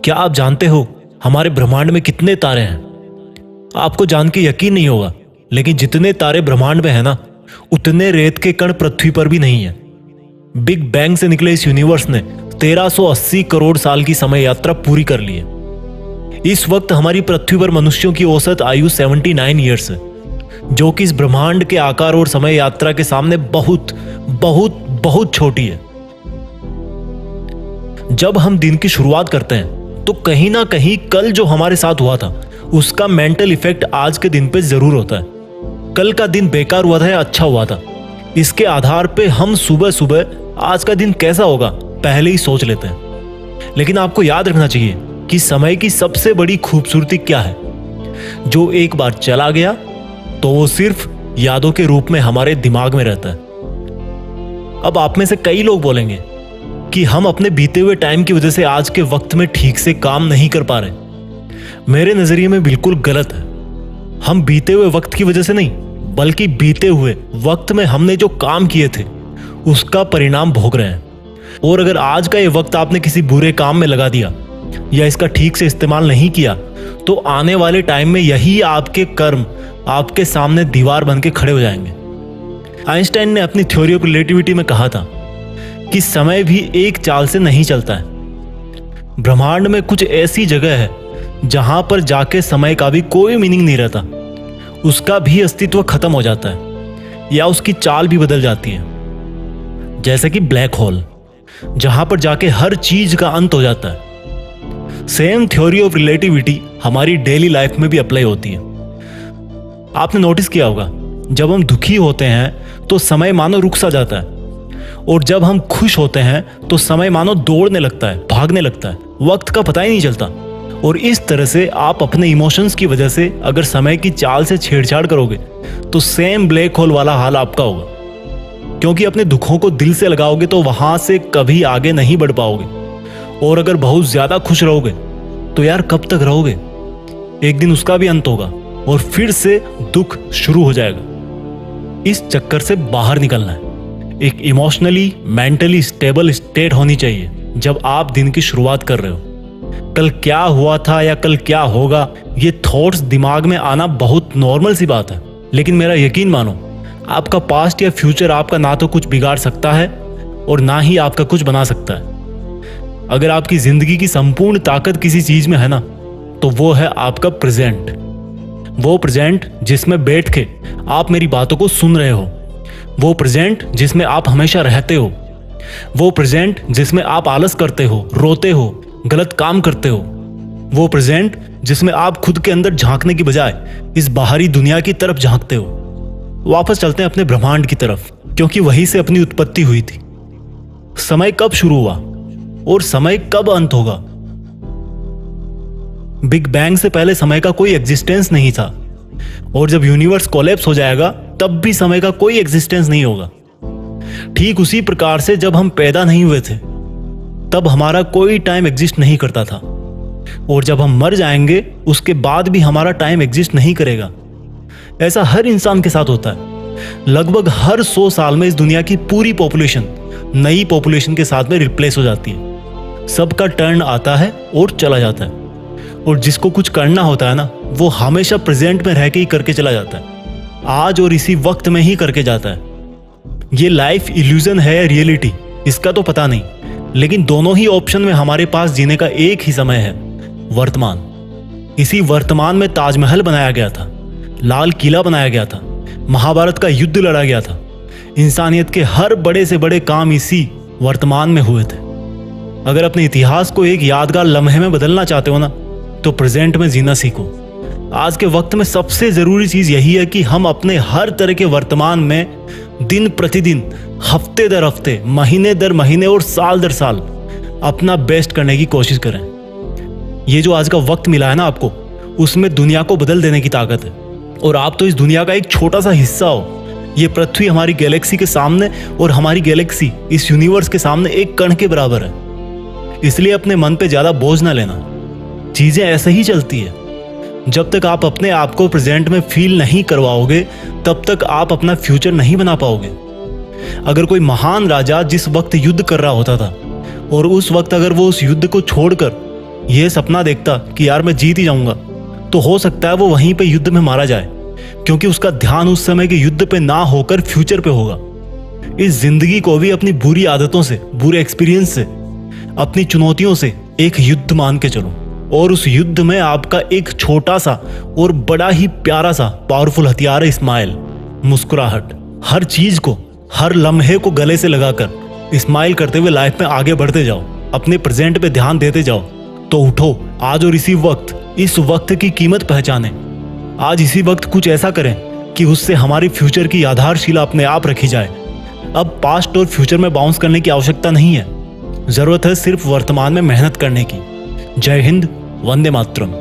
क्या आप जानते हो हमारे ब्रह्मांड में कितने तारे हैं? आपको जान के यकीन नहीं होगा, लेकिन जितने तारे ब्रह्मांड में है ना, उतने रेत के कण पृथ्वी पर भी नहीं है। बिग बैंग से निकले इस यूनिवर्स ने 1380 करोड़ साल की समय यात्रा पूरी कर ली है। इस वक्त हमारी पृथ्वी पर मनुष्यों की औसत आयु 79 ईयर्स है, जो कि इस ब्रह्मांड के आकार और समय यात्रा के सामने बहुत बहुत बहुत छोटी है। जब हम दिन की शुरुआत करते हैं तो कहीं ना कहीं कल जो हमारे साथ हुआ था उसका मेंटल इफेक्ट आज के दिन पे जरूर होता है। कल का दिन बेकार हुआ था या अच्छा हुआ था, इसके आधार पे हम सुबह सुबह आज का दिन कैसा होगा पहले ही सोच लेते हैं। लेकिन आपको याद रखना चाहिए कि समय की सबसे बड़ी खूबसूरती क्या है। जो एक बार चला गया तो वो सिर्फ यादों के रूप में हमारे दिमाग में रहता है। अब आप में से कई लोग बोलेंगे कि हम अपने बीते हुए टाइम की वजह से आज के वक्त में ठीक से काम नहीं कर पा रहे। मेरे नजरिए में बिल्कुल गलत है। हम बीते हुए वक्त की वजह से नहीं, बल्कि बीते हुए वक्त में हमने जो काम किए थे उसका परिणाम भोग रहे हैं। और अगर आज का ये वक्त आपने किसी बुरे काम में लगा दिया या इसका ठीक से इस्तेमाल नहीं किया तो आने वाले टाइम में यही आपके कर्म आपके सामने दीवार बन के खड़े हो जाएंगे। आइंस्टाइन ने अपनी थ्योरी ऑफ रिलेटिविटी में कहा था कि समय भी एक चाल से नहीं चलता है। ब्रह्मांड में कुछ ऐसी जगह है जहां पर जाके समय का भी कोई मीनिंग नहीं रहता, उसका भी अस्तित्व खत्म हो जाता है या उसकी चाल भी बदल जाती है। जैसे कि ब्लैक होल, जहां पर जाके हर चीज का अंत हो जाता है। सेम थ्योरी ऑफ रिलेटिविटी हमारी डेली लाइफ में भी अप्लाई होती है। आपने नोटिस किया होगा, जब हम दुखी होते हैं तो समय मानो रुक सा जाता है, और जब हम खुश होते हैं तो समय मानो दौड़ने लगता है, भागने लगता है, वक्त का पता ही नहीं चलता। और इस तरह से आप अपने इमोशंस की वजह से अगर समय की चाल से छेड़छाड़ करोगे तो सेम ब्लैक होल वाला हाल आपका होगा। क्योंकि अपने दुखों को दिल से लगाओगे तो वहां से कभी आगे नहीं बढ़ पाओगे। और अगर बहुत ज्यादा खुश रहोगे तो यार कब तक रहोगे? एक दिन उसका भी अंत होगा और फिर से दुख शुरू हो जाएगा। इस चक्कर से बाहर निकलना है। एक इमोशनली मेंटली स्टेबल स्टेट होनी चाहिए जब आप दिन की शुरुआत कर रहे हो। कल क्या हुआ था या कल क्या होगा, ये थॉट्स दिमाग में आना बहुत नॉर्मल सी बात है। लेकिन मेरा यकीन मानो, आपका पास्ट या फ्यूचर आपका ना तो कुछ बिगाड़ सकता है और ना ही आपका कुछ बना सकता है। अगर आपकी जिंदगी की संपूर्ण ताकत किसी चीज में है ना, तो वो है आपका प्रेजेंट। वो प्रेजेंट जिसमें बैठ के आप मेरी बातों को सुन रहे हो, वो प्रेजेंट जिसमें आप हमेशा रहते हो, वो प्रेजेंट जिसमें आप आलस करते हो, रोते हो, गलत काम करते हो, वो प्रेजेंट जिसमें आप खुद के अंदर झांकने की बजाय इस बाहरी दुनिया की तरफ झांकते हो। वापस चलते हैं अपने ब्रह्मांड की तरफ, क्योंकि वहीं से अपनी उत्पत्ति हुई थी। समय कब शुरू हुआ और समय कब अंत होगा? बिग बैंग से पहले समय का कोई एग्जिस्टेंस नहीं था, और जब यूनिवर्स कोलैप्स हो जाएगा तब भी समय का कोई एग्जिस्टेंस नहीं होगा। ठीक उसी प्रकार से जब हम पैदा नहीं हुए थे तब हमारा कोई टाइम एग्जिस्ट नहीं करता था, और जब हम मर जाएंगे उसके बाद भी हमारा टाइम एग्जिस्ट नहीं करेगा। ऐसा हर इंसान के साथ होता है। लगभग हर 100 साल में इस दुनिया की पूरी पॉपुलेशन नई पॉपुलेशन के साथ में रिप्लेस हो जाती है। सबका टर्न आता है और चला जाता है, और जिसको कुछ करना होता है ना, वो हमेशा प्रेजेंट में रह के ही करके चला जाता है, आज और इसी वक्त में ही करके जाता है। ये लाइफ इल्यूजन है या रियलिटी, इसका तो पता नहीं, लेकिन दोनों ही ऑप्शन में हमारे पास जीने का एक ही समय है, वर्तमान। इसी वर्तमान में ताजमहल बनाया गया था, लाल किला बनाया गया था, महाभारत का युद्ध लड़ा गया था। इंसानियत के हर बड़े से बड़े काम इसी वर्तमान में हुए थे। अगर अपने इतिहास को एक यादगार लम्हे में बदलना चाहते हो ना, तो प्रेजेंट में जीना सीखो। आज के वक्त में सबसे जरूरी चीज यही है कि हम अपने हर तरह के वर्तमान में दिन प्रतिदिन, हफ्ते दर हफ्ते, महीने दर महीने और साल दर साल अपना बेस्ट करने की कोशिश करें। ये जो आज का वक्त मिला है ना आपको, उसमें दुनिया को बदल देने की ताकत है, और आप तो इस दुनिया का एक छोटा सा हिस्सा हो। ये पृथ्वी हमारी गैलेक्सी के सामने और हमारी गैलेक्सी इस यूनिवर्स के सामने एक कण के बराबर है। इसलिए अपने मन पे ज्यादा बोझ ना लेना। चीजें ऐसे ही चलती है। जब तक आप अपने आप को प्रेजेंट में फील नहीं करवाओगे तब तक आप अपना फ्यूचर नहीं बना पाओगे। अगर कोई महान राजा जिस वक्त युद्ध कर रहा होता था और उस वक्त अगर वो उस युद्ध को छोड़कर यह सपना देखता कि यार मैं जीत ही जाऊंगा, तो हो सकता है वो वहीं पे युद्ध में मारा जाए, क्योंकि उसका ध्यान उस समय के युद्ध पे ना होकर फ्यूचर पे होगा। इस जिंदगी को भी अपनी बुरी आदतों से, बुरे एक्सपीरियंस से, अपनी चुनौतियों से एक युद्ध मान के चलो, और उस युद्ध में आपका एक छोटा सा और बड़ा ही प्यारा सा पावरफुल हथियार है स्माइल, मुस्कुराहट। हर चीज को, हर लम्हे को गले से लगाकर स्माइल करते हुए लाइफ में आगे बढ़ते जाओ, अपने प्रेजेंट पे ध्यान देते जाओ। तो उठो आज और इसी वक्त, इस वक्त की कीमत पहचाने। आज इसी वक्त कुछ ऐसा करें कि उससे हमारी फ्यूचर की आधारशिला अपने आप रखी जाए। अब पास्ट और फ्यूचर में बाउंस करने की आवश्यकता नहीं है, जरूरत है सिर्फ वर्तमान में मेहनत करने की। जय हिंद, वंदे मातरम।